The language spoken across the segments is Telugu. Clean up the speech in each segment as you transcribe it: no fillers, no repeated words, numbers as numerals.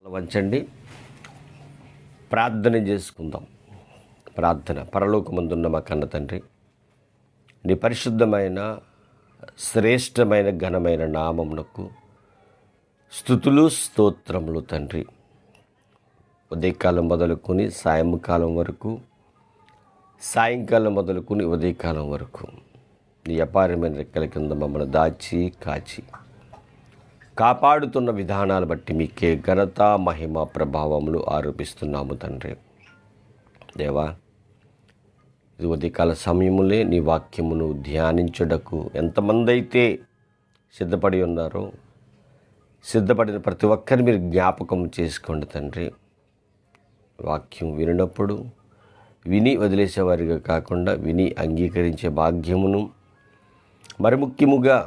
వంచండి, ప్రార్థన చేసుకుందాం. ప్రార్థన. పరలోకమందున్న మా కన్న తండ్రి, నీ పరిశుద్ధమైన శ్రేష్టమైన ఘనమైన నామమునకు స్తుతులు స్తోత్రములు తండ్రి. ఉదయకాలం మొదలుకొని సాయంకాలం వరకు, సాయంకాలం మొదలుకొని ఉదయకాలం వరకు నీ అపారమైన రెక్కల కింద మమ్మల్ని దాచి కాచి కాపాడుతున్న విధానాలు బట్టి మీకే ఘనత మహిమ ప్రభావములు ఆరోపిస్తున్నాము తండ్రి. దేవా, ఇది ఉదయకాల సమయములే నీ వాక్యమును ధ్యానించుటకు ఎంతమంది అయితే సిద్ధపడి ఉన్నారో, సిద్ధపడిన ప్రతి ఒక్కరిని మీరు జ్ఞాపకం చేసుకోండి తండ్రి. వాక్యం వినినప్పుడు విని వదిలేసేవారిగా కాకుండా విని అంగీకరించే భాగ్యమును, మరి ముఖ్యముగా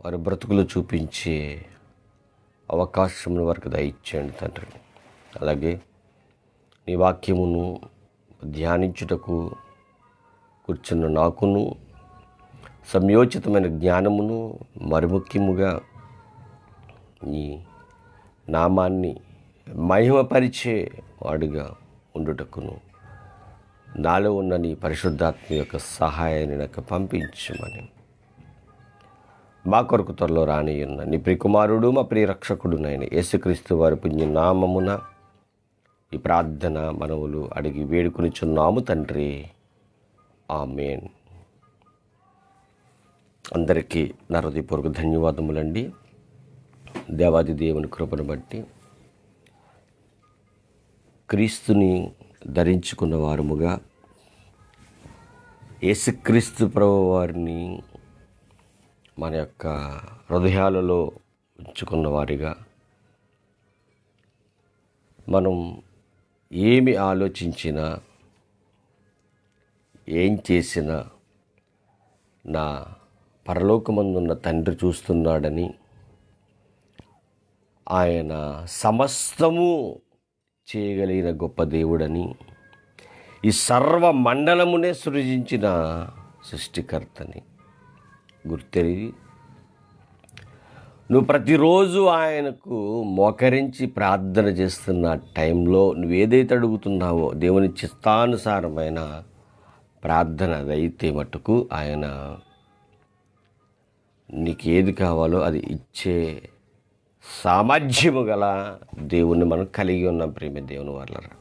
వారి బ్రతుకులు చూపించే అవకాశమును వారికి దయచేయండి తండ్రి. అలాగే నీ వాక్యమును ధ్యానించుటకు కూర్చున్న నాకును సంయోచితమైన జ్ఞానమును, మరి ముఖ్యముగా నీ నామాన్ని మహిమపరిచే వాడుగా ఉండుటకును నాలో ఉన్న నీ పరిశుద్ధాత్మ యొక్క సహాయాన్ని నాకు పంపించమని మా కొరకు త్వరలో రానియున్న నీ ప్రియకుమారుడు మా ప్రియ రక్షకుడునైన యేసుక్రీస్తు వారి పుణ్య నామమున ఈ ప్రార్థన మనవులు అడిగి వేడుకొనిచున్నాము తండ్రి. ఆమేన్. అందరికీ నా హృదయపూర్వక ధన్యవాదములండి. దేవాది దేవుని కృపను బట్టి క్రీస్తుని ధరించుకున్న వారముగా, యేసుక్రీస్తు ప్రభు వారిని మన యొక్క హృదయాలలో ఉంచుకున్న వారిగా, మనం ఏమి ఆలోచించినా ఏం చేసినా నా పరలోకమందున్న తండ్రి చూస్తున్నాడని, ఆయన సమస్తము చేయగలిగిన గొప్ప దేవుడని, ఈ సర్వ మండలమునే సృజించిన సృష్టికర్తని గుర్తెరిగి నువ్వు ప్రతిరోజు ఆయనకు మోకరించి ప్రార్థన చేస్తున్న టైంలో నువ్వేదైతే అడుగుతున్నావో దేవుని చిత్తానుసారమైన ప్రార్థన అదైతే మట్టుకు ఆయన నీకు ఏది కావాలో అది ఇచ్చే సామర్థ్యము గల దేవుణ్ణి మనం కలిగి ఉన్నాం. ప్రేమ దేవుని వాళ్ళరా,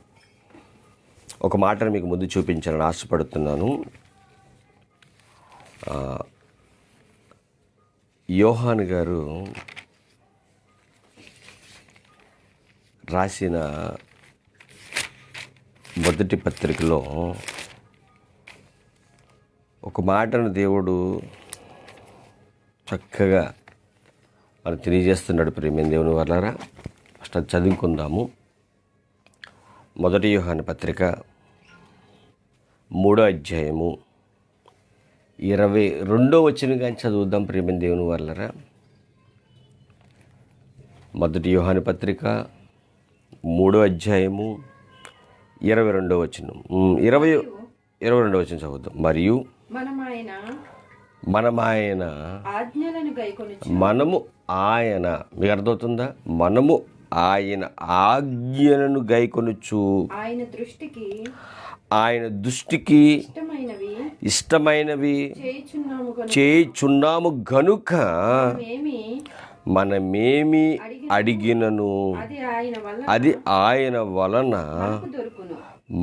ఒక మాటను మీకు ముందు చూపించాలని ఆశపడుతున్నాను. యోహాను గారు రాసిన మొదటి పత్రికలో ఒక మాటను దేవుడు చక్కగా మనకు తెలియజేస్తున్నాడు. ప్రేమ దేవుని వాళ్ళారా, ఫస్ట్ అది చదువుకుందాము. మొదటి యోహాను పత్రిక 3వ అధ్యాయము 22వ వచనం కానీ చదువుదాం. ప్రేమ దేవుని వాళ్ళరా, మొదటి యోహాను పత్రిక 3వ అధ్యాయము 22వ వచనం, 22వ వచనం చదువుదాం. మరియు మనము ఆయన, మీకు అర్థమవుతుందా? మనము ఆయన ఆజ్ఞలను గైకొనుచు ఆయన దృష్టికి ఇష్టమైనవి చేయుచున్నాము గనుక మనమేమి అడిగినను అది ఆయన వలన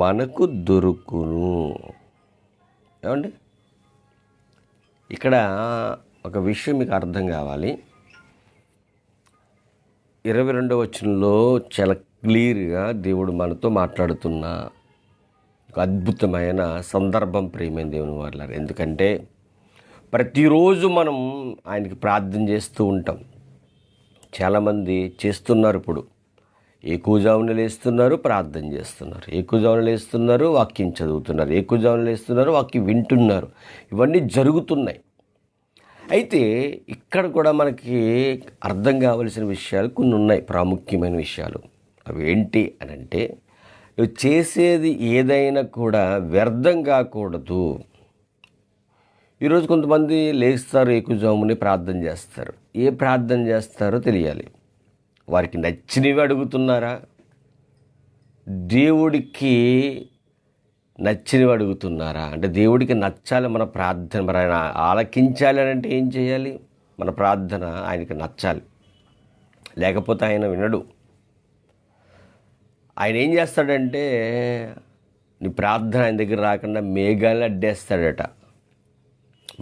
మనకు దొరుకును. ఏమండి, ఇక్కడ ఒక విషయం మీకు అర్థం కావాలి. 22వ వచనంలో చాలా క్లియర్గా దేవుడు మనతో మాట్లాడుతున్న ఒక అద్భుతమైన సందర్భం ప్రేమైన దేవుని వాళ్ళారు. ఎందుకంటే ప్రతిరోజు మనం ఆయనకి ప్రార్థన చేస్తూ ఉంటాం. చాలామంది చేస్తున్నారు. ఇప్పుడు ఏకుజామున లేస్తున్నారు, ప్రార్థన చేస్తున్నారు, ఏకుజామున లేస్తున్నారు, వాక్యం చదువుతున్నారు, ఏకుజామున లేస్తున్నారు, వాక్యం వింటున్నారు. ఇవన్నీ జరుగుతున్నాయి. అయితే ఇక్కడ కూడా మనకి అర్థం కావలసిన విషయాలు కొన్ని ఉన్నాయి, ప్రాముఖ్యమైన విషయాలు. అవి ఏంటి అని అంటే, నువ్వు చేసేది ఏదైనా కూడా వ్యర్థం కాకూడదు. ఈరోజు కొంతమంది లేస్తారు, ఏకుజాముని ప్రార్థన చేస్తారు. ఏ ప్రార్థన చేస్తారో తెలియాలి. వారికి నచ్చినవి అడుగుతున్నారా? దేవుడికి నచ్చినవి అడుగుతున్నారా? అంటే దేవుడికి నచ్చాలి మన ప్రార్థన, మరి ఆయన ఆలకించాలి అని అంటే ఏం చేయాలి? మన ప్రార్థన ఆయనకి నచ్చాలి, లేకపోతే ఆయన వినడు. ఆయన ఏం చేస్తాడంటే నీ ప్రార్థన ఆయన దగ్గర రాకుండా మేఘాలు అడ్డేస్తాడట.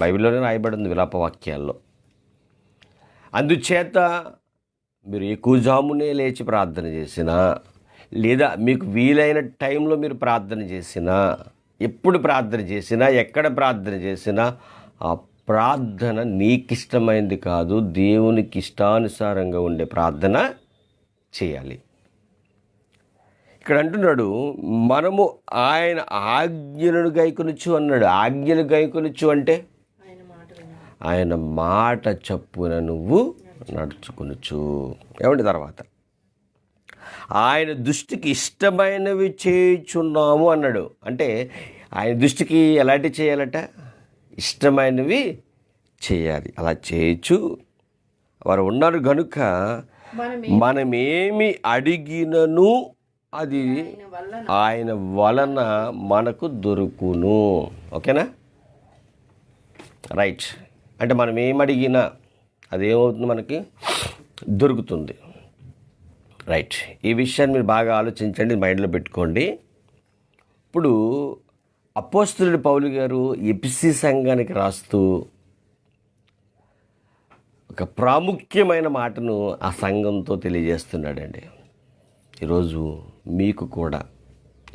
బైబిల్లోనే రాయబడి ఉంది విలాపవాక్యాల్లో. అందుచేత మీరు ఎక్కువజామునే లేచి ప్రార్థన చేసినా, లేదా మీకు వీలైన టైంలో మీరు ప్రార్థన చేసినా, ఎప్పుడు ప్రార్థన చేసినా, ఎక్కడ ప్రార్థన చేసినా, ఆ ప్రార్థన నీకిష్టమైంది కాదు, దేవునికి ఇష్టానుసారంగా ఉండే ప్రార్థన చేయాలి. ఇక్కడ అంటున్నాడు, మనము ఆయన ఆజ్ఞలను గైకొనొచ్చు అన్నాడు. ఆజ్ఞలు గైకొనొచ్చు అంటే ఆయన మాట చప్పున నువ్వు నడుచుకొనొచ్చు. ఏమండి తర్వాత ఆయన దృష్టికి ఇష్టమైనవి చేయుచున్నాము అన్నాడు. అంటే ఆయన దృష్టికి ఎలాంటివి చేయాలట? ఇష్టమైనవి చేయాలి. అలా చేయొచ్చు వారు ఉన్నారు కనుక మనమేమి అడిగినను అది ఆయన వలన మనకు దొరుకును. ఓకేనా? రైట్. అంటే మనం ఏమడిగినా అదేమవుతుంది, మనకి దొరుకుతుంది. రైట్. ఈ విషయాన్ని మీరు బాగా ఆలోచించండి, మైండ్లో పెట్టుకోండి. ఇప్పుడు అపోస్తలుడు పౌలు గారు ఎఫెసీ సంఘానికి రాస్తూ ఒక ప్రాముఖ్యమైన మాటను ఆ సంఘంతో తెలియజేస్తున్నాడండి. ఈరోజు మీకు కూడా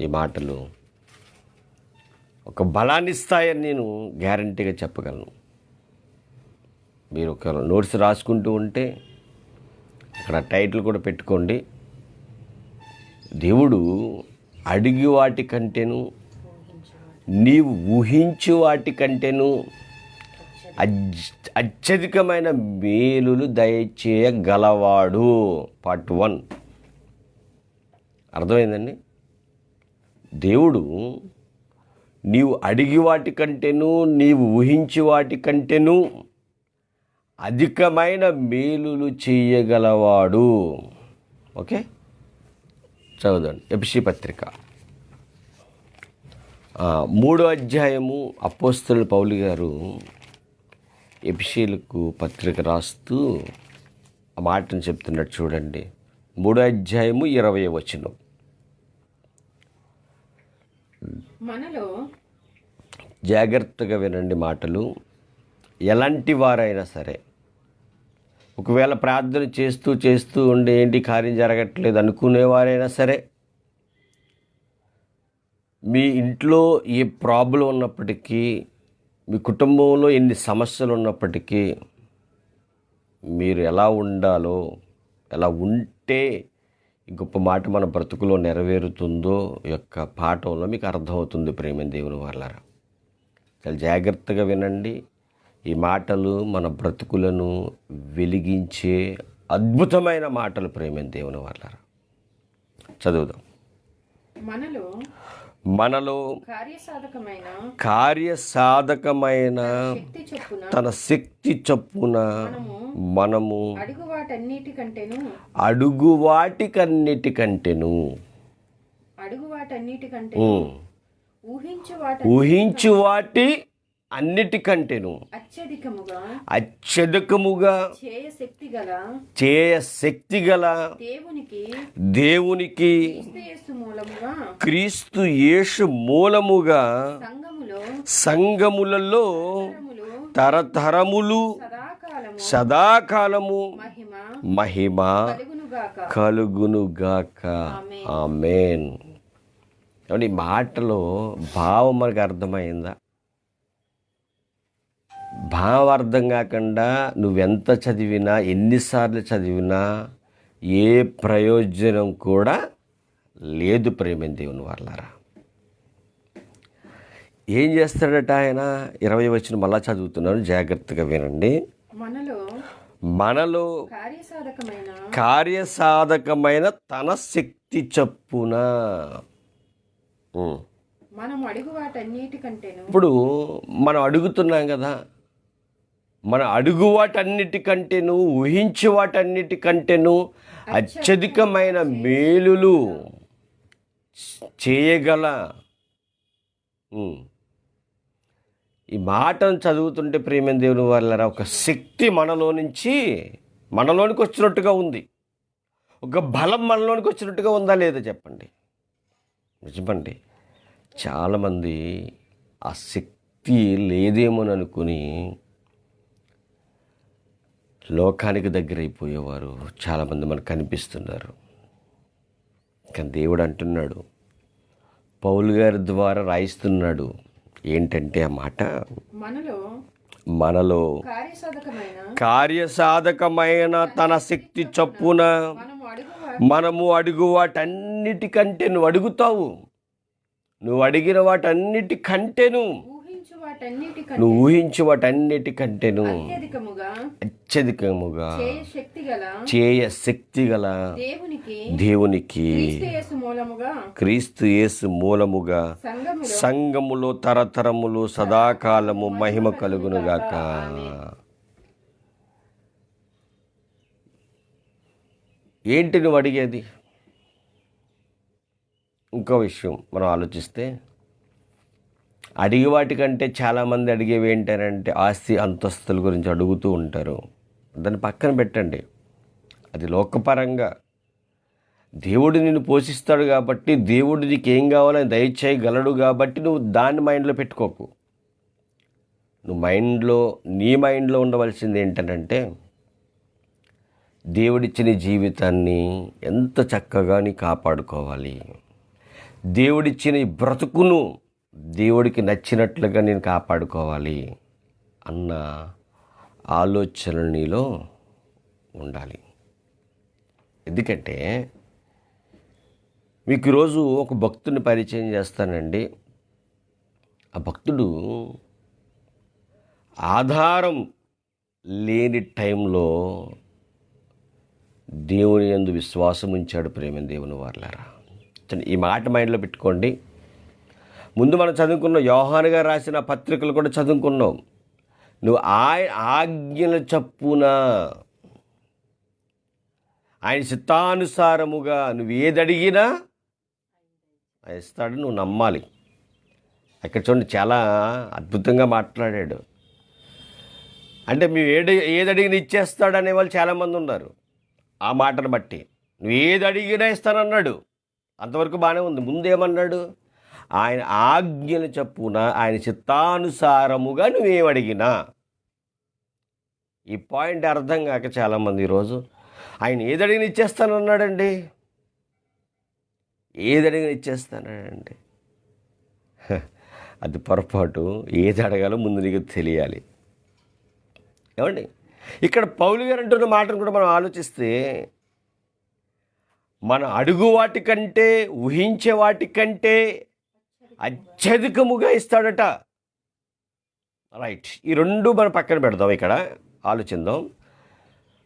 ఈ మాటలు ఒక బలాన్ని ఇస్తాయని నేను గ్యారంటీగా చెప్పగలను. మీరు ఒక నోట్స్ రాసుకుంటూ ఉంటే అక్కడ టైటిల్ కూడా పెట్టుకోండి. దేవుడు అడిగి వాటి కంటేను, నీవు ఊహించు వాటి కంటేను అత్యధికమైన మేలులు దయచేయగలవాడు. పార్ట్ 1 అర్థమైందండి. దేవుడు నీవు అడిగి వాటి కంటేను, నీవు ఊహించి వాటి కంటేను అధికమైన మేలులు చేయగలవాడు. ఓకే, చదువుదండి. ఎఫెసీ పత్రిక 3వ అధ్యాయము అపోస్తలుడు పౌలు గారు ఎఫెసీలకు పత్రిక రాస్తూ ఆ మాటను చెప్తున్నట్టు చూడండి. 3వ అధ్యాయము 20వ వచనం. మనలో జాగ్రత్తగా వినండి మాటలు. ఎలాంటి వారైనా సరే, ఒకవేళ ప్రార్థన చేస్తూ ఉండి ఏంటి కార్యం జరగట్లేదు అనుకునేవారైనా సరే, మీ ఇంట్లో ఏ ప్రాబ్లం ఉన్నప్పటికీ, మీ కుటుంబంలో ఎన్ని సమస్యలు ఉన్నప్పటికీ, మీరు ఎలా ఉండాలో, ఎలా ఉంటే ఈ గొప్ప మాట మన బ్రతుకులో నెరవేరుతుందో యొక్క పాఠంలో మీకు అర్థమవుతుంది. ప్రేమ దేవుని వాళ్ళారా, చాలా జాగ్రత్తగా వినండి. ఈ మాటలు మన బ్రతుకులను వెలిగించే అద్భుతమైన మాటలు. ప్రేమ దేవుని వాళ్ళారా, చదువుదాం. మనలో కార్యసాధకమైన తన శక్తి చొప్పున మనము అడుగు వాటికన్నిటికంటేను ఊహించు వాటి అన్నిటికంటేను అత్యధికముగా చేయ శక్తి గల దేవునికి క్రీస్తు యేసు మూలముగా సంఘములలో తరతరములు సదాకాలము మహిమ కలుగునుగాక. ఆమేన్. ఈ మాటలో భావం మనకు అర్థమైందా? భావం అర్థం కాకుండా నువ్వెంత చదివినా, ఎన్నిసార్లు చదివినా ఏ ప్రయోజనం కూడా లేదు. ప్రేమ దేవుని వాళ్ళారా, ఏం చేస్తాడట ఆయన? 20వ వచనం మళ్ళా చదువుతున్నాను, జాగ్రత్తగా వినండి. మనలో కార్యసాధకమైన తన శక్తి చొప్పున. ఇప్పుడు మనం అడుగుతున్నాం కదా, మన అడుగు వాటన్నిటికంటేను ఊహించే వాటన్నిటికంటేను అత్యధికమైన మేలులు చేయగల ఉమ్, ఈ మాటను చదువుతుంటే ప్రేమ దేవుని వాళ్ళరా ఒక శక్తి మనలోనికి వచ్చినట్టుగా ఉంది. ఒక బలం మనలోనికి వచ్చినట్టుగా ఉందా లేదా చెప్పండి. నిజమండి, చాలామంది ఆ శక్తి లేదేమోని అనుకుని లోకానికి దగ్గర అయిపోయేవారు చాలామంది మనకు కనిపిస్తున్నారు. కానీ దేవుడు అంటున్నాడు, పౌలు గారి ద్వారా రాయిస్తున్నాడు ఏంటంటే ఆ మాట, మనలో కార్యసాధకమైన తన శక్తి చొప్పున మనము అడుగు వాటన్నిటికంటే నువ్వు అడుగుతావు, నువ్వు అడిగిన వాటన్నిటికంటేను, నువ్వు ఊహించు వాటన్నిటికంటేను అత్యధికముగా చేయ శక్తి గల దేవునికి క్రీస్తు యేసు మూలముగా సంఘములో తరతరములు సదాకాలము మహిమ కలుగునుగాక. ఏంటి నువ్వు అడిగేది? ఇంకో విషయం మనం ఆలోచిస్తే, అడిగే వాటికంటే చాలామంది అడిగేవి ఏంటంటే ఆస్తి అంతస్తుల గురించి అడుగుతూ ఉంటారు. దాన్ని పక్కన పెట్టండి, అది లోకపరంగా. దేవుడు నిన్ను పోషిస్తాడు కాబట్టి, దేవుడు నీకు ఏం కావాలని దయచేయగలడు కాబట్టి నువ్వు దాన్ని మైండ్లో పెట్టుకోకు. నీ మైండ్లో ఉండవలసింది ఏంటంటే, దేవుడిచ్చిన జీవితాన్ని ఎంత చక్కగా నీ కాపాడుకోవాలి, దేవుడిచ్చిన ఈ బ్రతుకును దేవుడికి నచ్చినట్లుగా నేను కాపాడుకోవాలి అన్న ఆలోచనలు నీలో ఉండాలి. ఎందుకంటే మీకు ఈరోజు ఒక భక్తుడిని పరిచయం చేస్తానండి. ఆ భక్తుడు ఆధారం లేని టైంలో దేవుని యందు విశ్వాసం ఉంచాడు. ప్రేమ దేవుని వాళ్ళారా, ఈ మాట మైండ్లో పెట్టుకోండి. ముందు మనం చదువుకున్న యోహాను గారు రాసిన పత్రికలు కూడా చదువుకున్నాం. నువ్వు ఆజ్ఞల చప్పున ఆయన చిత్తానుసారముగా నువ్వు ఏది అడిగినా ఇస్తాడు, నువ్వు నమ్మాలి. అక్కడ చూడండి, చాలా అద్భుతంగా మాట్లాడాడు. అంటే మేము ఏది అడిగినా ఇచ్చేస్తాడు అనేవాళ్ళు చాలామంది ఉన్నారు. ఆ మాటను బట్టి నువ్వు ఏది అడిగినా ఇస్తానన్నాడు, అంతవరకు బాగానే ఉంది. ముందేమన్నాడు? ఆయన ఆజ్ఞలు చప్పున ఆయన చిత్తానుసారముగా నువ్వేమడిగినా. ఈ పాయింట్ అర్థం కాక చాలామంది ఈరోజు ఆయన ఏదడిగినా ఇచ్చేస్తానన్నాడండి, ఏదడిగినా ఇచ్చేస్తానండి. అది పొరపాటు. ఏది అడగాలో ముందు నీకు తెలియాలి. ఏమండి, ఇక్కడ పౌలు గారు అంటున్న మాటను కూడా మనం ఆలోచిస్తే, మన అడుగు వాటికంటే ఊహించే వాటికంటే అత్యధికముగా ఇస్తాడట. రైట్, ఈ రెండు మనం పక్కన పెడదాం, ఇక్కడ ఆలోచిద్దాం.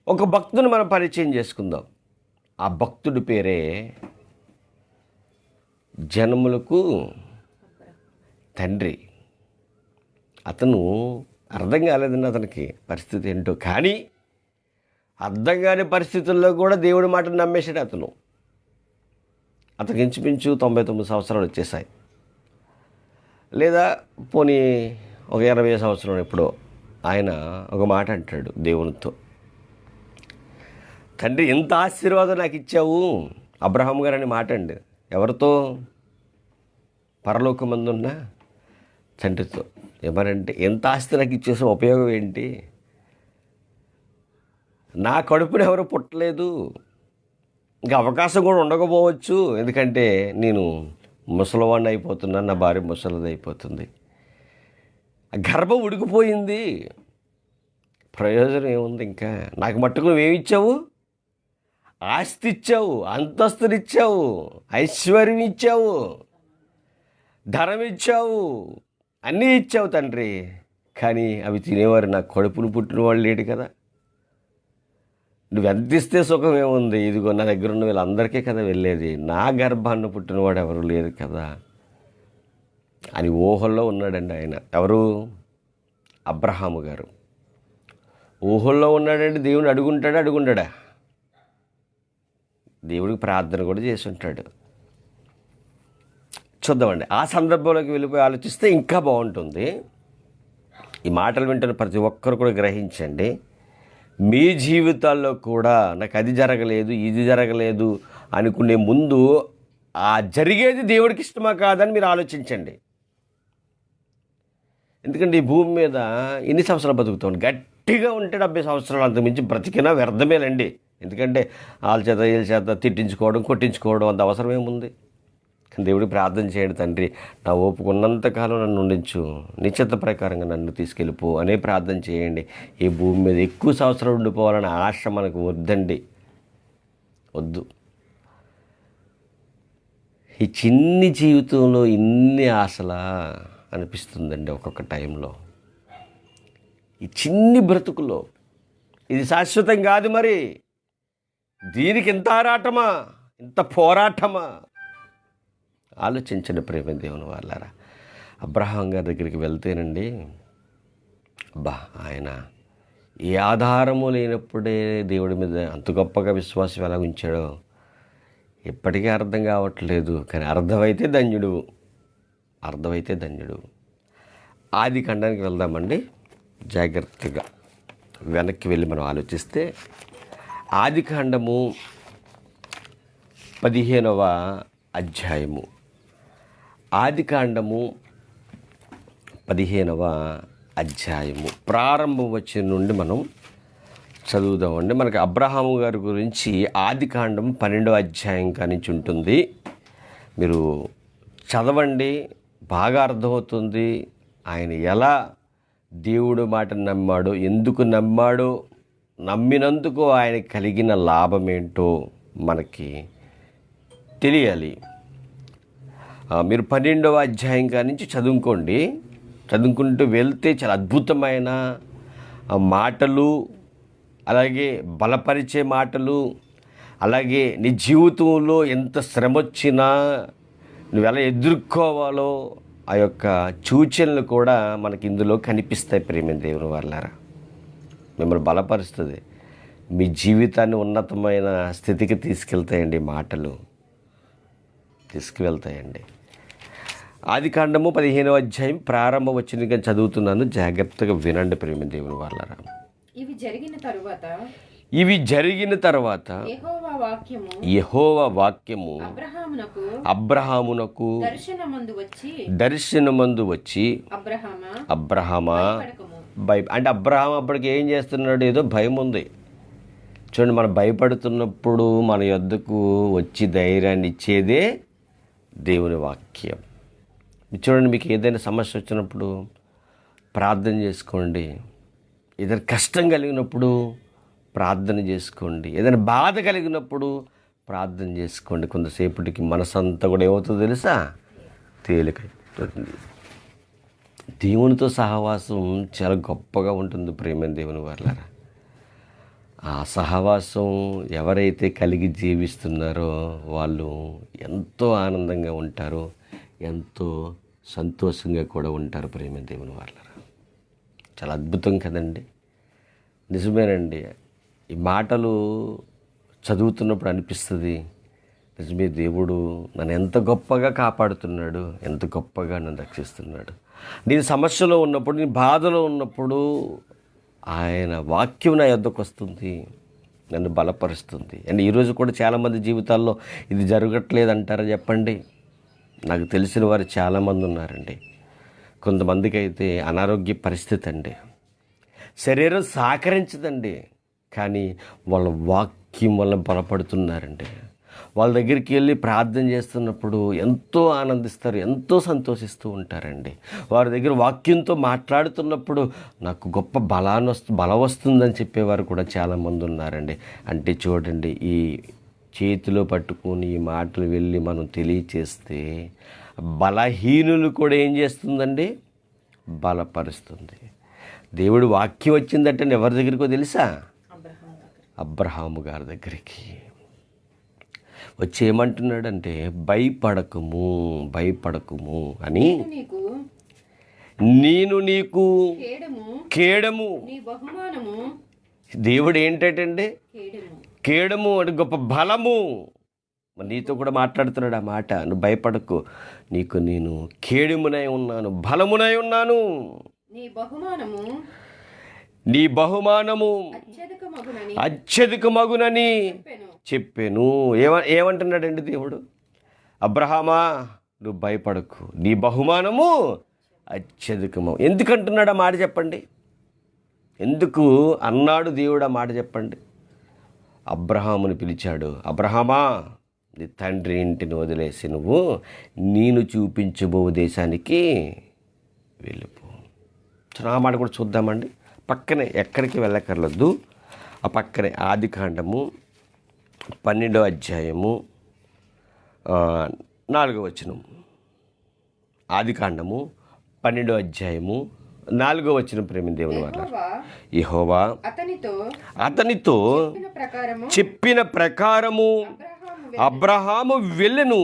ఒక భక్తుని మనం పరిచయం చేసుకుందాం. ఆ భక్తుడి పేరే జనములకు తండ్రి. అతను అర్థం కాలేదండి అతనికి పరిస్థితి ఏంటో, కానీ అర్థం కాని పరిస్థితుల్లో కూడా దేవుడి మాటను నమ్మేశాడు అతను. అతనికి ఇంచుమించు 99 సంవత్సరాలు వచ్చేసాయి, లేదా పోనీ ఒక 80 సంవత్సరాలు ఎప్పుడో. ఆయన ఒక మాట అంటాడు దేవునితో, తండ్రి ఎంత ఆశీర్వాదం నాకు ఇచ్చావు. అబ్రహాం గారు అని మాట అండి. ఎవరితో? పరలోకమందున్న తండ్రితో. ఏమనంటే, ఎంత ఆస్తి నాకు ఇచ్చేసే ఉపయోగం ఏంటి? నా కడుపుని ఎవరు పుట్టలేదు, ఇంకా అవకాశం కూడా ఉండకపోవచ్చు. ఎందుకంటే నేను ముసలివాడిని అయిపోతున్నాను, నా భార్య ముసలిది అయిపోతుంది, గర్భం ఉడికిపోయింది, ప్రయోజనం ఏముంది? ఇంకా నాకు మట్టుకు నువ్వేమిచ్చావు? ఆస్తి ఇచ్చావు, అంతస్తునిచ్చావు, ఐశ్వర్యం ఇచ్చావు, ధనం ఇచ్చావు, అన్నీ ఇచ్చావు తండ్రి. కానీ అవి తినేవారు నా కడుపును పుట్టిన వాళ్ళు లేడు కదా. నువ్వు ఎంత ఇస్తే సుఖం ఏముంది? ఇదిగో నా దగ్గర ఉన్న వీళ్ళందరికీ కదా వెళ్ళేది, నా గర్భాన్ని పుట్టినవాడు ఎవరు లేరు కదా అని ఊహల్లో ఉన్నాడండి ఆయన. ఎవరు? అబ్రహాము గారు ఊహల్లో ఉన్నాడండి. దేవుని అడుగుంటాడా? దేవుడికి ప్రార్థన కూడా చేసి ఉంటాడు. చూద్దామండి. ఆ సందర్భంలోకి వెళ్ళిపోయి ఆలోచిస్తే ఇంకా బాగుంటుంది. ఈ మాటలు వింటున్న ప్రతి ఒక్కరు కూడా గ్రహించండి. మీ జీవితాల్లో కూడా నాకు అది జరగలేదు, ఇది జరగలేదు అనుకునే ముందు ఆ జరిగేది దేవుడికి ఇష్టమా కాదని మీరు ఆలోచించండి. ఎందుకంటే ఈ భూమి మీద ఎన్ని సంవత్సరాలు బతుకుతాం? గట్టిగా ఉంటే 70 సంవత్సరాలు, అంతకుమించి బ్రతికినా వ్యర్థమేనండి. ఎందుకంటే వాళ్ళ చేత వీళ్ళ చేత తిట్టించుకోవడం, కొట్టించుకోవడం అంత అవసరం ఏముంది? కానీ దేవుడికి ప్రార్థన చేయండి, తండ్రి నా ఓపుకున్నంతకాలం నన్ను ఉండించు, నీ చిత్త ప్రకారంగా నన్ను తీసుకెళ్ళిపో అనే ప్రార్థన చేయండి. ఈ భూమి మీద ఎక్కువ సంవత్సరాలు ఉండిపోవాలనే ఆశ మనకు వద్దండి, వద్దు. ఈ చిన్ని జీవితంలో ఇన్ని ఆశలా అనిపిస్తుందండి ఒక్కొక్క టైంలో. ఈ చిన్ని బ్రతుకులో ఇది శాశ్వతం కాదు. మరి దీనికి ఇంత ఆరాటమా, ఇంత పోరాటమా? ఆలోచించండి ప్రేమ దేవుని వాళ్ళారా. అబ్రహాం గారి దగ్గరికి వెళ్తేనండి, అబ్బా, ఆయన ఏ ఆధారము లేనప్పుడే దేవుడి మీద అంత గొప్పగా విశ్వాసం ఎలా ఉంచాడో ఇప్పటికీ అర్థం కావట్లేదు. కానీ అర్థమైతే ధన్యుడు, అర్థమైతే ధన్యుడు. ఆది ఖండానికి వెళ్దామండి. జాగ్రత్తగా వెనక్కి వెళ్ళి మనం ఆలోచిస్తే ఆది కాండము 15వ అధ్యాయము, ఆది కాండము 15వ అధ్యాయము ప్రారంభం వచ్చిన నుండి మనం చదువుదామండి. మనకి అబ్రహాము గారి గురించి ఆది కాండం 12వ అధ్యాయం కానించి ఉంటుంది. మీరు చదవండి, బాగా అర్థమవుతుంది. ఆయన ఎలా దేవుడు మాట నమ్మాడో, ఎందుకు నమ్మాడో, నమ్మినందుకు ఆయన కలిగిన లాభం ఏంటో మనకి తెలియాలి. మీరు 12వ అధ్యాయం కానించి చదువుకోండి. చదువుకుంటూ వెళ్తే చాలా అద్భుతమైన మాటలు, అలాగే బలపరిచే మాటలు, అలాగే నీ జీవితంలో ఎంత శ్రమ వచ్చినా నువ్వు ఎలా ఎదుర్కోవాలో ఆ యొక్క సూచనలు కూడా మనకి ఇందులో కనిపిస్తాయి. ప్రేమ దేవుని వాళ్ళారా, మిమ్మల్ని బలపరుస్తుంది, మీ జీవితాన్ని ఉన్నతమైన స్థితికి తీసుకెళ్తాయండి. మాటలు తీసుకువెళ్తాయండి. ఆది కాండము 15వ అధ్యాయం ప్రారంభం వచ్చింది కానీ చదువుతున్నాను, జాగ్రత్తగా వినండి ప్రేమ దేవుని వాళ్ళారా. ఇవి జరిగిన తరువాత యెహోవా వాక్యము అబ్రహామునకు దర్శనమందు వచ్చి అబ్రహామా అంటే అబ్రహాం అప్పటికి ఏం చేస్తున్నాడు? ఏదో భయం ఉంది. చూడండి, మనం భయపడుతున్నప్పుడు మన యొద్దకు వచ్చి ధైర్యాన్ని ఇచ్చేదే దేవుని వాక్యం. చూడండి, మీకు ఏదైనా సమస్య వచ్చినప్పుడు ప్రార్థన చేసుకోండి. ఏదైనా కష్టం కలిగినప్పుడు ప్రార్థన చేసుకోండి. ఏదైనా బాధ కలిగినప్పుడు ప్రార్థన చేసుకోండి. కొంతసేపటికి మనసంతా కూడా ఏమవుతుందో తెలుసా? తేలికైపోతుంది. దేవునితో సహవాసం చాలా గొప్పగా ఉంటుంది ప్రేమ దేవుని వాళ్ళారా. ఆ సహవాసం ఎవరైతే కలిగి జీవిస్తున్నారో వాళ్ళు ఎంతో ఆనందంగా ఉంటారు, ఎంతో సంతోషంగా కూడా ఉంటారు ప్రేమ దేవుని వాళ్ళారా. చాలా అద్భుతం కదండి. నిజమేనండి. ఈ మాటలు చదువుతున్నప్పుడు అనిపిస్తుంది, నిజమే, దేవుడు నన్ను ఎంత గొప్పగా కాపాడుతున్నాడు, ఎంత గొప్పగా నన్ను రక్షిస్తున్నాడు. నేను సమస్యలో ఉన్నప్పుడు, నేను బాధలో ఉన్నప్పుడు ఆయన వాక్యం నా యొద్దకు వస్తుంది, నన్ను బలపరుస్తుంది. అండ్ ఈరోజు కూడా చాలామంది జీవితాల్లో ఇది జరగట్లేదు అంటారా చెప్పండి? నాకు తెలిసిన వారు చాలామంది ఉన్నారండి. కొంతమందికి అయితే అనారోగ్య పరిస్థితి అండి, శరీరం సహకరించదండి, కానీ వాళ్ళ వాక్యం వల్ల బలపడుతున్నారండి. వాళ్ళ దగ్గరికి వెళ్ళి ప్రార్థన చేస్తున్నప్పుడు ఎంతో ఆనందిస్తారు, ఎంతో సంతోషిస్తూ ఉంటారండి. వారి దగ్గర వాక్యంతో మాట్లాడుతున్నప్పుడు నాకు గొప్ప బలం వస్తుందని చెప్పేవారు కూడా చాలామంది ఉన్నారండి. అంటే చూడండి, ఈ చేతిలో పట్టుకొని ఈ మాటలు వెళ్ళి మనం తెలియచేస్తే బలహీనులు కూడా ఏం చేస్తుందండి? బలపరుస్తుంది. దేవుడు వాక్యం వచ్చిందంటే ఎవరి దగ్గరికో తెలుసా? అబ్రహాము గారి దగ్గరికి వచ్చి ఏమంటున్నాడంటే, భయపడకుము భయపడకుము అని, నేను నీకు కేడము. దేవుడు ఏంటంటే కేడము అంటే గొప్ప బలము, మరి నీతో కూడా మాట్లాడుతున్నాడు ఆ మాట. నువ్వు భయపడకు, నీకు నేను కేడుమునై ఉన్నాను, బలమునై ఉన్నాను. నీ బహుమానము నీ బహుమానము అత్యధిక మగునని చెప్పాను. ఏమంటున్నాడండి దేవుడు? అబ్రహామా, నువ్వు భయపడకు, నీ బహుమానము అత్యధికము. ఎందుకంటున్నాడు ఆ మాట చెప్పండి? ఎందుకు అన్నాడు దేవుడు ఆ మాట చెప్పండి? అబ్రహాముని పిలిచాడు. అబ్రహామా, నీ తండ్రి ఇంటిని వదిలేసి నువ్వు నేను చూపించబో దేశానికి వెళ్ళిపో. ఆ మాట కూడా చూద్దామండి. పక్కనే, ఎక్కడికి వెళ్ళక్కర్లేదు. ఆ పక్కనే ఆదికాండము 12వ అధ్యాయము 4వ వచనం. ఆదికాండము 12వ అధ్యాయము 4వ వచనం. ప్రేమ దేవుని వల్ల యెహోవా అతనితో చెప్పిన ప్రకారము అబ్రహాము వెళ్ళెను.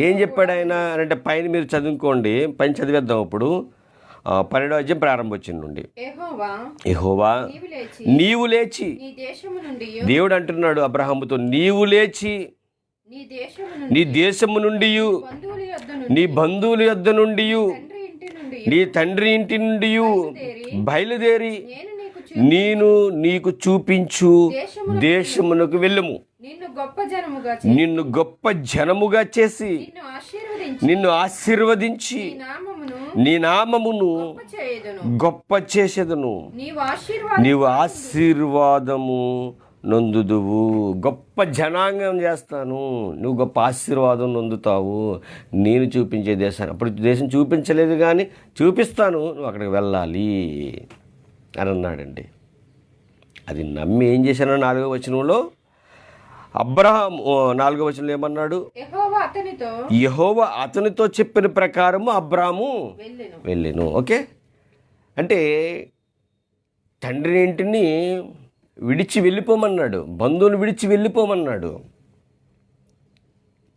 ఏం చెప్పాడు ఆయన అంటే, పైన మీరు చదువుకోండి, పైన చదివేద్దాం. ఇప్పుడు 12వ అధ్యాయం ప్రారంభం వచ్చిన నుండి. యెహోవా నీవు లేచి, దేవుడు అంటున్నాడు అబ్రహాముతో, నీవు లేచి నీ దేశము నుండి, నీ బంధువుల యొద్ద నుండి, నీ తండ్రి ఇంటి నుండి బయలుదేరి నేను నీకు చూపించు దేశమునకు వెళ్ళము. నిన్ను గొప్ప జనముగా చేసి నిన్ను ఆశీర్వదించి నీ నామమును గొప్ప చేసేదను. నీవు ఆశీర్వాదము నొందుదువు. గొప్ప జనాంగం చేస్తాను, నువ్వు గొప్ప ఆశీర్వాదం నొందుతావు. నేను చూపించే దేశాన్ని, అప్పుడు దేశం చూపించలేదు కానీ చూపిస్తాను, నువ్వు అక్కడికి వెళ్ళాలి అని అన్నాడండి. అది నమ్మి ఏం చేశాను? 4వ వచనంలో అబ్రహాము 4వ వచనంలో ఏమన్నాడు? యెహోవా అతనితో చెప్పిన ప్రకారము అబ్రాము వెళ్ళెను. ఓకే, అంటే తండ్రి ఇంటిని విడిచి వెళ్ళిపోమన్నాడు, బంధువుని విడిచి వెళ్ళిపోమన్నాడు.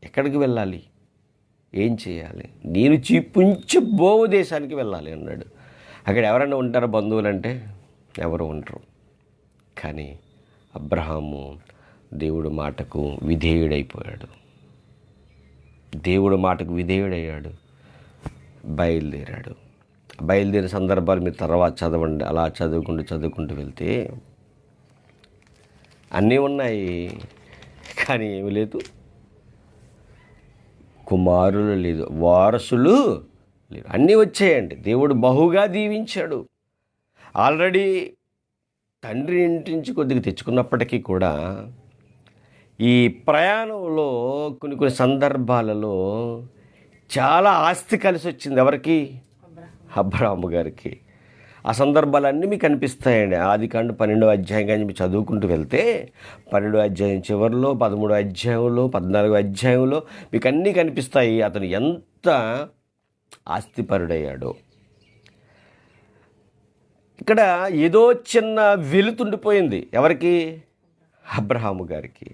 ఎక్కడికి వెళ్ళాలి, ఏం చేయాలి? నేను చూపించబో దేశానికి వెళ్ళాలి అన్నాడు. అక్కడ ఎవరైనా ఉంటారా బంధువులు అంటే? ఎవరు ఉండరు. కానీ అబ్రహాము దేవుడు మాటకు విధేయుడైపోయాడు. దేవుడు మాటకు విధేయుడయ్యాడు, బయలుదేరాడు. బయలుదేరిన సందర్భాలు మీరు తర్వాత చదవండి. అలా చదువుకుంటూ వెళ్తే అన్నీ ఉన్నాయి, కానీ ఏమి లేదు. కుమారులు లేదు, వారసులు లేదు, అన్నీ వచ్చాయండి. దేవుడు బహుగా దీవించాడు. ఆల్రెడీ తండ్రి ఇంటి నుంచి కొద్దిగా తెచ్చుకున్నప్పటికీ కూడా ఈ ప్రయాణంలో కొన్ని సందర్భాలలో చాలా ఆస్తి కలిసి వచ్చింది. ఎవరికి? అబ్రాహాము గారికి. ఆ సందర్భాలన్నీ మీకు కనిపిస్తాయండి. ఆదికాండం 12వ అధ్యాయం కానీ మీరు చదువుకుంటూ వెళ్తే 12వ అధ్యాయం చివరిలో, 13వ అధ్యాయంలో, 14వ అధ్యాయంలో మీకు అన్నీ కనిపిస్తాయి. అతను ఎంత ఆస్తిపరుడయ్యాడో. ఇక్కడ ఏదో చిన్న వెలుతుండిపోయింది. ఎవరికి? అబ్రహాము గారికి.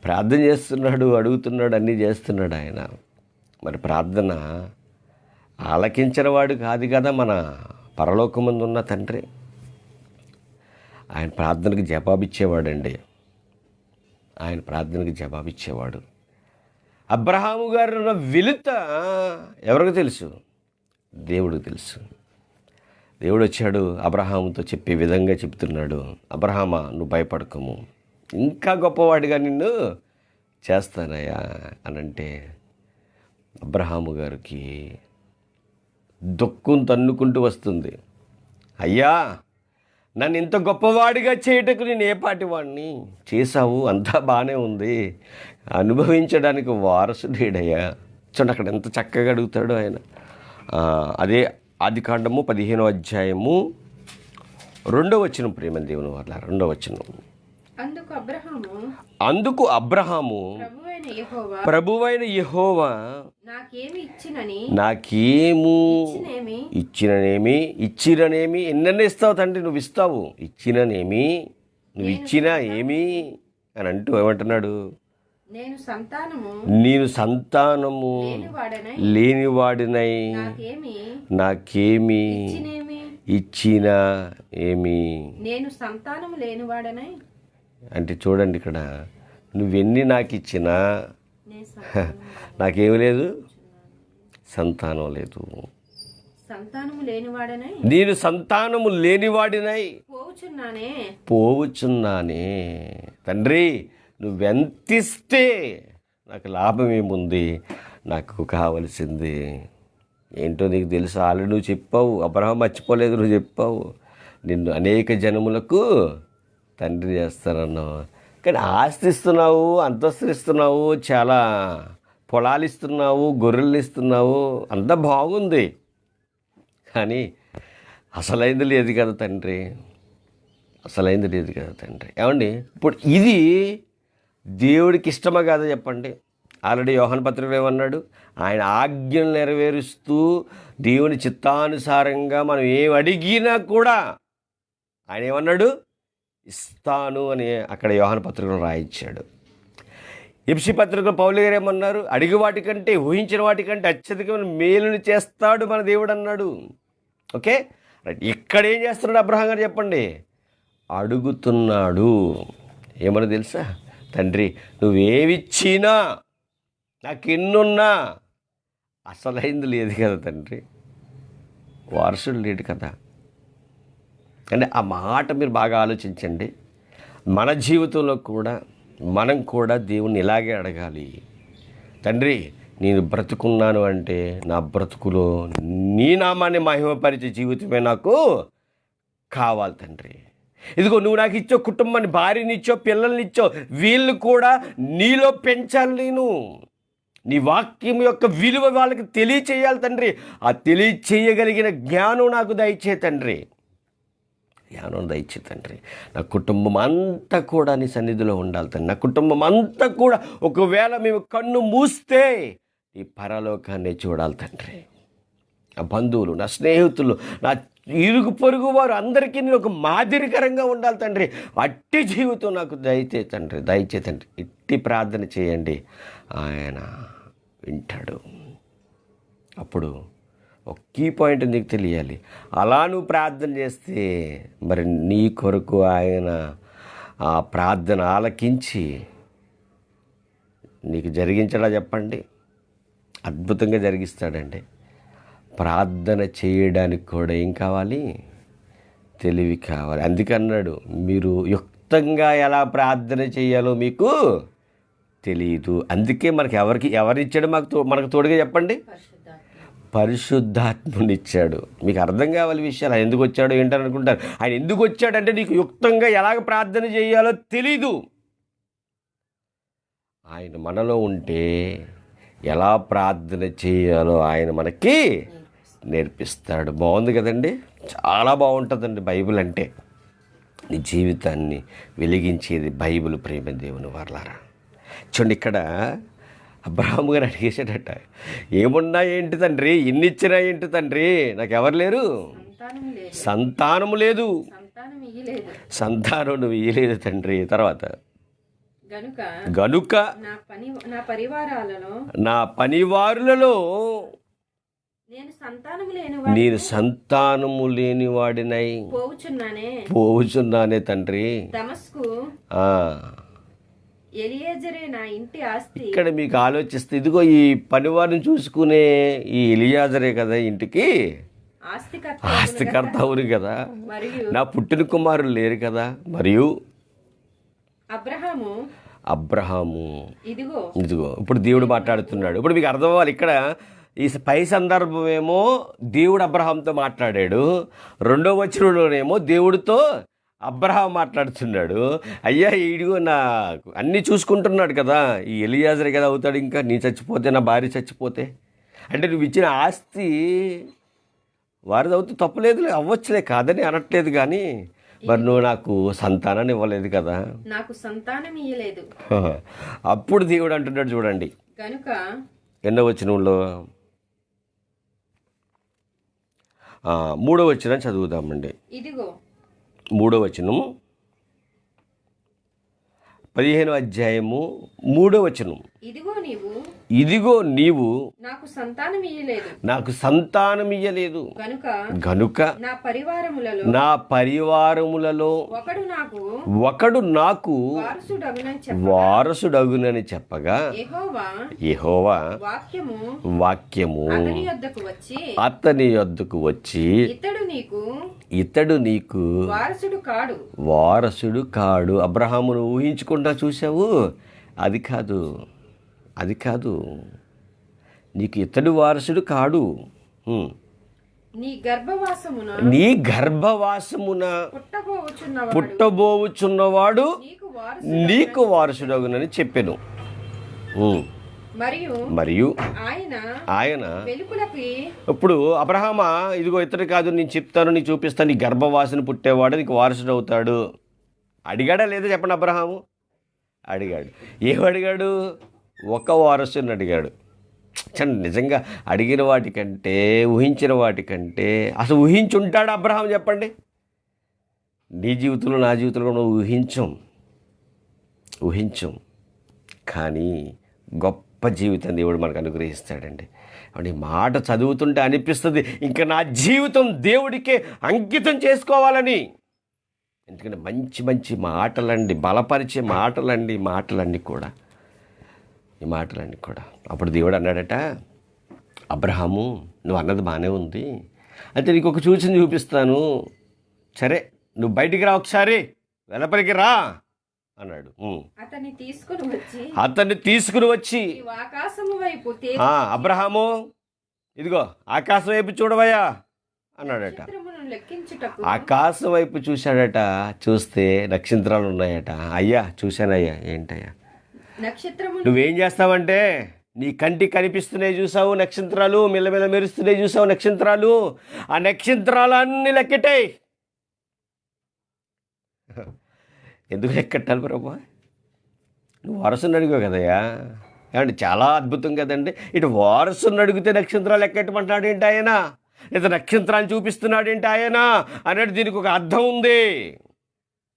ప్రార్థన చేస్తున్నాడు, అడుగుతున్నాడు, అన్నీ చేస్తున్నాడు ఆయన. మరి ప్రార్థన ఆలకించిన వాడు కాదు కదా మన పరలోకమందు ఉన్న తండ్రి. ఆయన ప్రార్థనకి జవాబిచ్చేవాడండి. ఆయన ప్రార్థనకి జవాబిచ్చేవాడు. అబ్రహాము గారు వెలుత ఎవరికి తెలుసు? దేవుడికి తెలుసు. దేవుడు వచ్చాడు అబ్రహాముతో చెప్పే విధంగా చెప్తున్నాడు. అబ్రహామా, నువ్వు భయపడకము, ఇంకా గొప్పవాడిగా నిన్ను చేస్తానయ్యా అనంటే అబ్రహాము గారికి దుఃఖం తన్నుకుంటూ వస్తుంది. అయ్యా, నన్ను ఇంత గొప్పవాడిగా చేయటకు నేను ఏ పాటి వాడిని? చేశావు, అంతా బాగానే ఉంది, అనుభవించడానికి వారసుడేడయ్యా. చూడండి అక్కడ ఎంత చక్కగా అడుగుతాడు ఆయన. అదే ఆదికాండము 15వ అధ్యాయము 2వ వచనం. ప్రేమ దేవుని వల్ల 2వ వచనం. అందుకు అబ్రహాము ప్రభువైన యెహోవా నాకేము ఇచ్చిననేమి ఎన్నెన్న ఇస్తావు తండ్రి, నువ్వు ఇస్తావు, ఇచ్చిననేమి, నువ్వు ఇచ్చినా ఏమి అని అంటూ ఏమంటున్నాడు? నేను సంతానము లేనివాడినై నాకేమి ఇచ్చినా ఏమి. నేను సంతానము లేనివాడనై అంటే చూడండి, ఇక్కడ నువ్వెన్ని నాకు ఇచ్చినా నేను సంతానము నాకేమి లేదు, సంతానం లేదు. సంతానము లేనివాడనై నేను సంతానము లేనివాడినై పోవుచున్నానే. తండ్రి, నువ్వెంతిస్తే నాకు లాభం ఏముంది? నాకు కావలసింది ఏంటో నీకు తెలుసు. ఆల్రెడీ నువ్వు చెప్పావు, అబ్రహాం మర్చిపోలేదు, నువ్వు చెప్పావు నిన్ను అనేక జనములకు తండ్రి చేస్తానన్నావు. కానీ ఆస్తి ఇస్తున్నావు, అంతస్తులు ఇస్తున్నావు, చాలా పొలాలు ఇస్తున్నావు, గొర్రెలు ఇస్తున్నావు, అంతా బాగుంది. కానీ అసలైంది లేదు కదా తండ్రి, అసలైంది లేదు కదా తండ్రి. ఏమండి, ఇప్పుడు ఇది దేవుడికి ఇష్టమా కాదా చెప్పండి? ఆల్రెడీ యోహాను పత్రికలో ఏమన్నాడు? ఆయన ఆజ్ఞలు నెరవేరుస్తూ దేవుని చిత్తానుసారంగా మనం ఏం అడిగినా కూడా ఆయన ఏమన్నాడు? ఇస్తాను అని అక్కడ యోహాను పత్రికలో రాయించాడు. ఎఫెసీ పత్రికలో పౌలు గారు ఏమన్నారు? అడిగి వాటికంటే, ఊహించిన వాటికంటే అత్యధికమైన మేలుని చేస్తాడు మన దేవుడు అన్నాడు. Okay, right. ఇక్కడ ఏం చేస్తున్నాడు అబ్రహాం గారు చెప్పండి? అడుగుతున్నాడు. ఏమన్నా తెలుసా? తండ్రి, నువ్వేమిచ్చినా, నాకెన్నున్నా అసలైంది లేదు కదా తండ్రి, వారసుడు లేడు కదా. అంటే ఆ మాట మీరు బాగా ఆలోచించండి. మన జీవితంలో కూడా మనం కూడా దేవుణ్ణి ఇలాగే అడగాలి. తండ్రి, నేను బ్రతుకున్నాను అంటే నా బ్రతుకులో నీ నామాన్ని మహిమపరిచే జీవితమే నాకు కావాలి తండ్రి. ఇదిగో నువ్వు నాకు ఇచ్చో కుటుంబాన్ని, భార్యని ఇచ్చో, పిల్లల్ని ఇచ్చో, వీళ్ళు కూడా నీలో పెంచాలి. నేను నీ వాక్యం యొక్క విలువ వాళ్ళకి తెలియచేయాలి తండ్రి. ఆ తెలియచేయగలిగిన జ్ఞానం నాకు దయచే తండ్రి, జ్ఞానం దయచే తండ్రి. నా కుటుంబం అంతా కూడా నీ సన్నిధిలో ఉండాలి తండ్రి. నా కుటుంబం అంతా కూడా ఒకవేళ మేము కన్ను మూస్తే ఈ పరలోకాన్ని చూడాలి తండ్రి. నా బంధువులు, నా స్నేహితులు, నా ఇరుగు పొరుగు వారు అందరికీ నేను ఒక మాదిరికరంగా ఉండాలి తండ్రి. అట్టి జీవితం నాకు దయచే తండ్రి, దయచే తండ్రి. ఇట్టి ప్రార్థన చేయండి, ఆయన వింటాడు. అప్పుడు ఒక కీ పాయింట్ నీకు తెలియాలి. అలా నువ్వు ప్రార్థన చేస్తే మరి నీ కొరకు ఆయన ఆ ప్రార్థన ఆలకించి నీకు జరిగించడా చెప్పండి? అద్భుతంగా జరిగిస్తాడండి. ప్రార్థన చేయడానికి కూడా ఏం కావాలి? తెలివి కావాలి. అందుకన్నాడు, మీరు యుక్తంగా ఎలా ప్రార్థన చేయాలో మీకు తెలియదు. అందుకే ఎవరిచ్చాడు మనకు తోడుగా చెప్పండి? పరిశుద్ధాత్మునిచ్చాడు. మీకు అర్థం కావాలి విషయాలు. ఆయన ఎందుకు వచ్చాడో ఏంటని అనుకుంటారు. ఆయన ఎందుకు వచ్చాడంటే నీకు యుక్తంగా ఎలాగ ప్రార్థన చేయాలో తెలీదు. ఆయన మనలో ఉంటే ఎలా ప్రార్థన చేయాలో ఆయన మనకి నేర్పిస్తాడు. బాగుంది కదండి, చాలా బాగుంటుందండి బైబిల్ అంటే. నీ జీవితాన్ని వెలిగించేది బైబిల్. ప్రేమ దేవుని వర్లారా, చూడండి, ఇక్కడ అబ్రహాము గారు అడిగేసాడట, ఏమున్నా ఏంటి తండ్రి, ఇన్నిచ్చినా ఏంటి తండ్రి, నాకు ఎవరు లేరు, సంతానము లేదు, సంతానం నువ్వు ఇయ్యలేదు తండ్రి. తర్వాత గనుక నా పనివారులలో నేను సంతానము లేని వాడినై పోవుచున్నానే తండ్రి. ఇక్కడ మీకు ఆలోచిస్తే, ఇదిగో ఈ పనివారిని చూసుకునే ఈ ఎలియాజరే కదా ఇంటికి ఆస్తికర్త అవును కదా, నా పుట్టిన కుమారులు లేరు కదా. మరియు అబ్రహాము ఇదిగో ఇప్పుడు దేవుడు మాట్లాడుతున్నాడు. ఇప్పుడు మీకు అర్థం అవ్వాలి, ఇక్కడ ఈ పై సందర్భం ఏమో దేవుడు అబ్రహాంతో మాట్లాడాడు, రెండో వచనంలోనేమో దేవుడితో అబ్రహాం మాట్లాడుతున్నాడు. అయ్యా, ఈడిగో నాకు అన్నీ చూసుకుంటున్నాడు కదా, ఈ ఎలియాజరే కదా అవుతాడు. ఇంకా నీ చచ్చిపోతే, నా భార్య చచ్చిపోతే, అంటే నువ్వు ఇచ్చిన ఆస్తి వారిది అవుతూ తప్పలేదు, అవ్వచ్చులే, కాదని అనట్లేదు. కానీ మరి నువ్వు నాకు సంతానాన్ని ఇవ్వలేదు కదా, నాకు సంతానం ఇయ్యలేదు. అప్పుడు దేవుడు అంటున్నాడు చూడండి, కనుక ఎన్నో వచనంలో 3వ వచనం చదువుదామండి. ఇదిగో 3వ వచనం, 15వ అధ్యాయము 3వ వచనం. ఇదిగో నీవు నాకు సంతానం ఇయ్యలేదు, నాకు సంతానం ఇయ్యలేదు గనుక నా పరివారములలో ఒకడు నాకు వారసుడగునని చెప్పగా యెహోవా వాక్యము అతని యొద్దకు వచ్చి ఇతడు నీకు వారసుడు కాడు. అబ్రహామును ఊహించుకుంటా చూసావు, అది కాదు నీకు ఇతడు వారసుడు కాడు. నీ గర్భవాసమున పుట్టబోవుచున్నవాడు నీకు వారసుడగునని చెప్పెను. మరియు ఆయన ఇప్పుడు అబ్రహామా, ఇదిగో ఇతడు కాదు, నేను చెప్తాను, నీకు చూపిస్తాను, నీ గర్భవాసన పుట్టేవాడు నీకు వారసుడు అవుతాడు అడిగాడా లేదా చెప్పండి? అబ్రహాము అడిగాడు. ఏమడిగాడు? ఒక వారసుని అడిగాడు. నిజంగా అడిగిన వాటికంటే ఊహించిన వాటికంటే అసలు ఊహించుంటాడు అబ్రహాం? చెప్పండి. నీ జీవితంలో నా జీవితంలో మనం ఊహించం, కానీ గొప్ప జీవితం దేవుడు మనకు అనుగ్రహిస్తాడండి. ఈ మాట చదువుతుంటే అనిపిస్తుంది ఇంకా నా జీవితం దేవుడికే అంకితం చేసుకోవాలని. ఎందుకంటే మంచి మంచి మాటలండి, బలపరిచే మాటలండి ఈ మాటలన్నీ కూడా. అప్పుడు దేవుడు అన్నాడట, అబ్రహాము నువ్వు అన్నది బాగానే ఉంది, అయితే నీకు ఒక సూచన చూపిస్తాను, సరే నువ్వు బయటికి రా, ఒకసారి వెనపలికి రా అన్నాడు. అతన్ని తీసుకుని వచ్చి అబ్రహాము ఇదిగో ఆకాశం వైపు చూడవయ్యా అన్నాడట. ఆకాశం వైపు చూశాడట. చూస్తే నక్షత్రాలు ఉన్నాయట. అయ్యా చూశానయ్యా. ఏంటయ్యా? నువ్వేం చేస్తావంటే నీ కంటికి కనిపిస్తున్నాయి చూసావు నక్షత్రాలు, మెల్లమెల్ల మెరుస్తున్నాయి చూసావు నక్షత్రాలు, ఆ నక్షత్రాలు అన్నీ లెక్కెట్టాయి. ఎందుకు లెక్కెట్టాలి ప్రభా? నువ్వు వారసుని అడిగావు కదయ్యా. ఏమంటే చాలా అద్భుతం కదండి. ఇటు వారసుని అడిగితే నక్షత్రాలు లెక్కెట్టమంటున్నాడు ఏంటి ఆయన, లేదా నక్షత్రాలు చూపిస్తున్నాడు ఏంటి ఆయన అన్నట్టు దీనికి ఒక అర్థం ఉంది.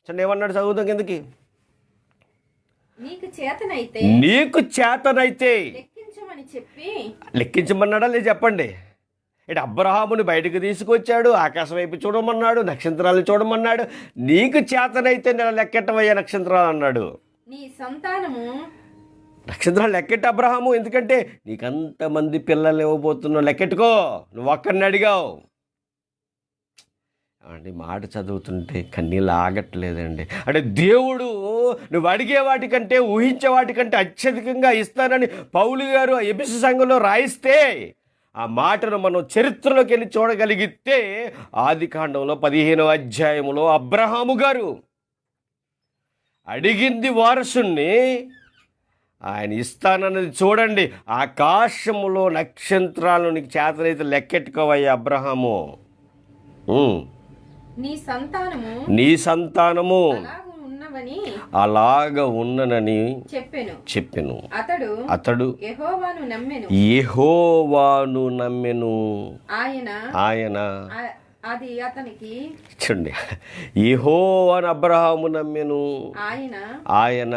ఏమన్నాడు? చదువుతాం కిందకి. నీకు చేతనైతే లెక్కించమన్నాడా లేదు చెప్పండి. ఇటు అబ్రహాముని బయటకు తీసుకొచ్చాడు, ఆకాశం వైపు చూడమన్నాడు, నక్షత్రాలను చూడమన్నాడు. నీకు చేతనైతే నేను లెక్కెట్టవయ్యా నక్షత్రాలు అన్నాడు. నక్షత్రాలు లెక్కెట్టు అబ్రహాము, ఎందుకంటే నీకంతమంది పిల్లలు ఇవ్వబోతున్నావు, లెక్కెట్టుకో. నువ్వు ఒక్కడిని అడిగావు అండి. మాట చదువుతుంటే కన్నీళ్ళు ఆగట్లేదండి. అంటే దేవుడు నువ్వు అడిగే వాటికంటే ఊహించే వాటికంటే అత్యధికంగా ఇస్తానని పౌలు గారు ఎఫెసు సంఘంలో రాయిస్తే ఆ మాటను మనం చరిత్రలోకి వెళ్ళి చూడగలిగితే ఆదికాండంలో 15వ అధ్యాయంలో అబ్రహాము గారు అడిగింది వారసుని ఆయన ఇస్తానన్నది చూడండి. ఆకాశములో నక్షత్రాలు నీకు చేతనైతే లెక్కెట్టుకోవయ్యా అబ్రహాము, నీ సంతానము అలాగ ఉన్ననని చెప్పెను. అతడు యెహోవాను నమ్మెను. ఆయన చూడండి, యెహోవాను అబ్రహాము నమ్మెను. ఆయన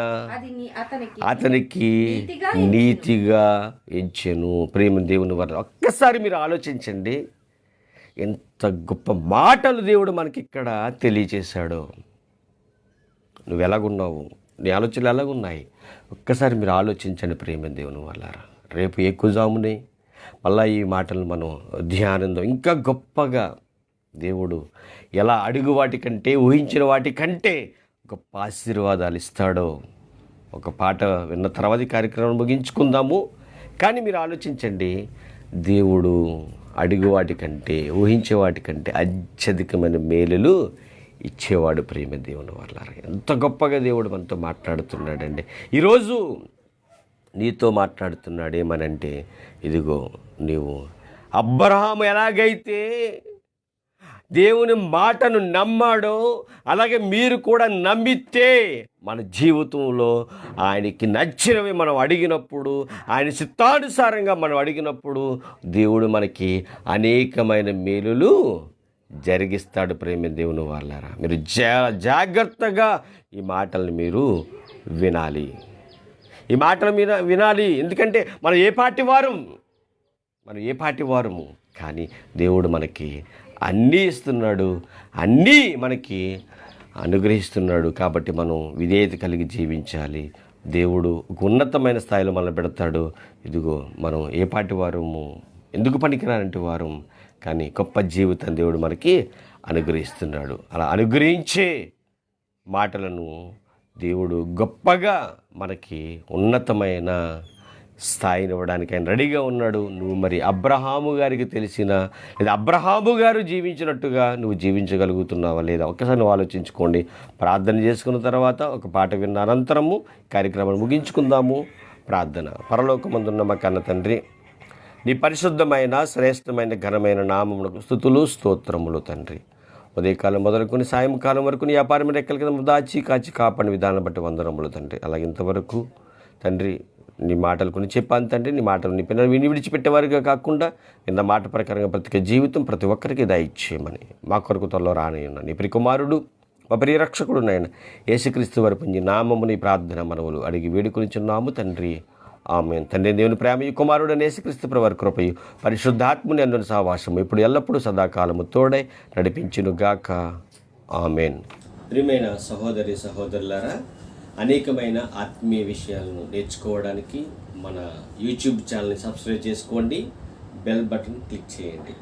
అతనికి నీతిగా ఎంచెను. ప్రేమ దేవుని వల్ల ఒక్కసారి మీరు ఆలోచించండి, ఎంత గొప్ప మాటలు దేవుడు మనకి ఇక్కడ తెలియచేశాడో. నువ్వు ఎలాగున్నావు, నీ ఆలోచనలు ఎలాగున్నాయి ఒక్కసారి మీరు ఆలోచించండి ప్రేమ దేవుని వల్లారా. రేపు ఎక్కువజామునే మళ్ళీ ఈ మాటలు మనం ధ్యానంలో ఇంకా గొప్పగా దేవుడు ఎలా అడుగు వాటికంటే ఊహించిన వాటికంటే గొప్ప ఆశీర్వాదాలు ఇస్తాడో ఒక పాట విన్న తర్వాత కార్యక్రమం ముగించుకుందాము. కానీ మీరు ఆలోచించండి, దేవుడు అడుగు వాటికంటే ఊహించే వాటికంటే అత్యధికమైన మేలులు ఇచ్చేవాడు ప్రేమ దేవుని వల్ల. ఎంత గొప్పగా దేవుడు మనతో మాట్లాడుతున్నాడండి. ఈరోజు నీతో మాట్లాడుతున్నాడు. ఏమనంటే, ఇదిగో నీవు అబ్రహాము ఎలాగైతే దేవుని మాటను నమ్మాడో అలాగే మీరు కూడా నమ్మితే మన జీవితంలో ఆయనకి నచ్చినవి మనం అడిగినప్పుడు, ఆయన చిత్తానుసారంగా మనం అడిగినప్పుడు దేవుడు మనకి అనేకమైన మేలులు జరిగిస్తాడు ప్రేమ దేవుని వాళ్ళారా. మీరు జాగ్రత్తగా ఈ మాటల్ని మీరు వినాలి. ఈ మాటలు వినాలి. ఎందుకంటే మనం ఏ పార్టీ వారము కానీ దేవుడు మనకి అన్నీ ఇస్తున్నాడు, అన్నీ మనకి అనుగ్రహిస్తున్నాడు. కాబట్టి మనం విధేయత కలిగి జీవించాలి. దేవుడు ఒక ఉన్నతమైన స్థాయిలో మనం పెడతాడు. ఇదిగో మనం ఏ పార్టీ వారము, ఎందుకు పనికిరానంటి వారం, కానీ గొప్ప జీవితం దేవుడు మనకి అనుగ్రహిస్తున్నాడు. అలా అనుగ్రహించే మాటలను దేవుడు గొప్పగా మనకి ఉన్నతమైన స్థాయిని ఇవ్వడానికి ఆయన రెడీగా ఉన్నాడు. నువ్వు మరి అబ్రహాము గారికి తెలిసిన లేదా అబ్రహాము గారు జీవించినట్టుగా నువ్వు జీవించగలుగుతున్నావా లేదా ఒక్కసారి నువ్వు ఆలోచించుకోండి. ప్రార్థన చేసుకున్న తర్వాత ఒక పాట విన్న అనంతరము కార్యక్రమాన్ని ముగించుకుందాము. ప్రార్థన. పరలోకమందున్న మా కన్న తండ్రి, నీ పరిశుద్ధమైన శ్రేష్టమైన ఘనమైన నామమునకు స్తుతులు స్తోత్రములు తండ్రి. ఉదయకాలం మొదలుకొని సాయంకాలం వరకు నీ వ్యాపారం రెక్కల కింద దాచి కాచి కాపాడిన విధానం బట్టి వందనములు తండ్రి. అలాగే ఇంతవరకు తండ్రి నీ మాటలు కొన్ని చెప్పాను తండ్రి. నీ మాటలు నీ పిల్లలు విడిచిపెట్టేవారుగా కాకుండా నిన్న మాట ప్రకారంగా బ్రతికే జీవితం ప్రతి ఒక్కరికి దయచేయమని మా కొరకు త్వరలో రానియున్న నీ ప్రియకుమారుడు మా ప్రియరక్షకుడు నాయన యేసుక్రీస్తు వారి పుణ్య నామము నీ ప్రార్థన మనవులు అడిగి వేడుకొనిచున్నాము తండ్రి. ఆమేన్. తండ్రి దేవుని ప్రేమయు కుమారుడు యేసుక్రీస్తు ప్రభువారి కృపయు పరిశుద్ధాత్ముని అందుని సహవాసము ఇప్పుడు ఎల్లప్పుడూ సదాకాలము తోడై నడిపించునుగాక. ఆమేన్. ప్రియమైన సహోదరి సహోదరులారా, అనేకమైన ఆత్మీయ విషయాలను నేర్చుకోవడానికి మన యూట్యూబ్ ఛానల్ని సబ్స్క్రైబ్ చేసుకోండి, బెల్ బటన్ క్లిక్ చేయండి.